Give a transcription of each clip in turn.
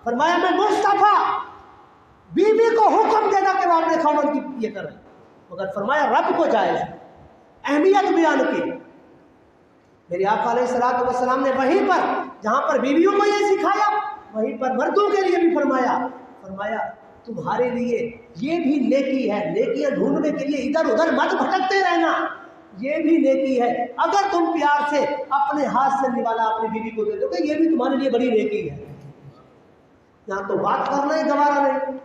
فرمایا میں مصطفیٰ بیوی کو حکم دینا کہ وہ اپنے خاوند کی یہ کرے، مگر فرمایا رب کو جائز ہے۔ اہمیت بیان کی میرے آقا علیہ الصلوۃ والسلام نے وہیں پر جہاں پر بیویوں کو یہ سکھایا، وہیں پر مردوں کے لیے بھی فرمایا تمہارے لیے یہ بھی نیکی ہے، نیکیاں ڈھونڈنے کے لیے ادھر ادھر مت بھٹکتے رہنا، یہ بھی نیکی ہے اگر تم پیار سے اپنے ہاتھ سے نوالا اپنی بیوی کو دے دو گے، یہ بھی تمہارے لیے بڑی نیکی ہے۔ یہاں تو بات کرنا ہی گوارا نہیں،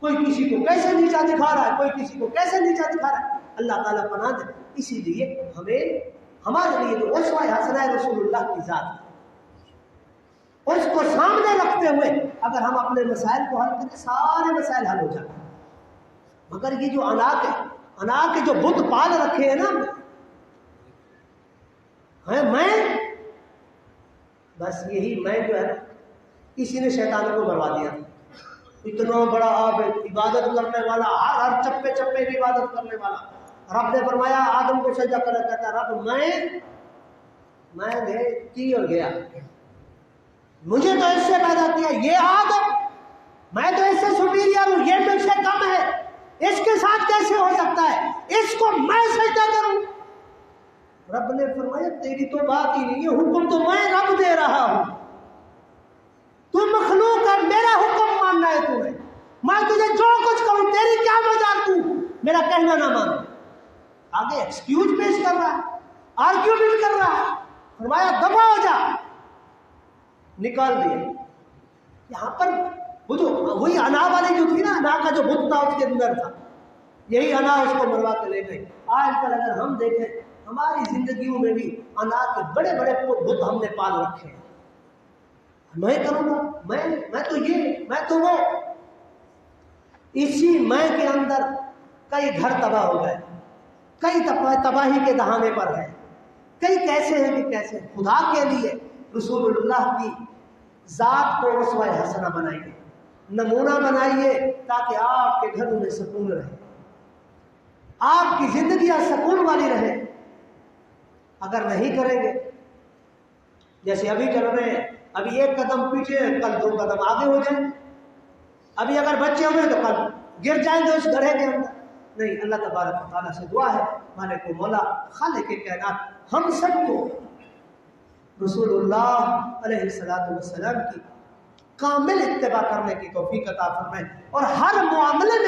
کوئی کسی کو کیسے نیچا دکھا رہا ہے، کوئی کسی کو کیسے نیچا دکھا رہا ہے، اللہ تعالیٰ پناہ دے۔ اسی لیے ہمارے لیے تو اسوہ حسنہ رسول اللہ کی ذات ہے، اس کو سامنے رکھتے ہوئے اگر ہم اپنے مسائل کو حل کریں سارے مسائل حل ہو جاتے ہیں۔ مگر یہ جو انا کے جو بت پال رکھے ہیں نا میں بس یہی میں جو ہے کسی نے شیطانوں کو بروا دیا تھا، اتنا بڑا عابد عبادت کرنے والا، ہر چپے چپے کی عبادت کرنے والا۔ رب نے فرمایا آدم کو سجدہ کرنا کہتا رب میں کی اور گیا، مجھے تو اس سے پیدا کیا، یہ آدم میں تو اس سے سپیریئر ہوں، یہ مجھ سے کم ہے، اس کے ساتھ کیسے ہو سکتا ہے، اس کو میں سجدہ کروں؟ رب نے فرمایا تیری تو بات ہی نہیں ہے، حکم تو میں رب دے رہا ہوں، تو مخلوق ہے، میرا حکم ماننا ہے تمہیں، میں تجھے جو کچھ کہوں تیری کیا مجال، تو میرا کہنا نہ مان۔ آگے ایکسکیوز پیش کر رہا ہے، آرگیومنٹ کر رہا ہے، فرمایا دفع ہو جا، نکال دیا۔ یہاں پر وہ جو وہی انا والی جو تھی نا، انا کا جو بت تھا اس کے اندر تھا، یہی انا اس کو مروا کے لے گئی۔ آج کل اگر ہم دیکھیں ہماری زندگیوں میں بھی انا کے بڑے بڑے بت ہم نے پال رکھے ہیں، میں کروں گا، میں تو یہ، میں تو وہ، اسی میں کے اندر کئی گھر تباہ ہو گئے، کئی تباہی کے دہانے پر ہے، کئی کیسے ہیں کہ کیسے۔ خدا کے لیے رسول اللہ کی ذات کو اسوہ حسنہ بنائیے، نمونہ بنائیے تاکہ آپ کے گھروں میں سکون رہے، آپ کی زندگیاں سکون والی رہے۔ اگر نہیں کریں گے جیسے ابھی چل رہے ہیں، ابھی ایک قدم پیچھے کل دو قدم آگے ہو جائیں، ابھی اگر بچے ہوئے تو کل گر جائیں گے اس گڑھے کے اندر۔ نہیں، اللہ تبارک و تعالیٰ سے دعا ہے مالک و مولا خالق کائنات ہم سب کو رسول اللہ علیہ السلام کی کامل اتباع کرنے کی توفیق عطا فرمائے، اور ہر معاملے میں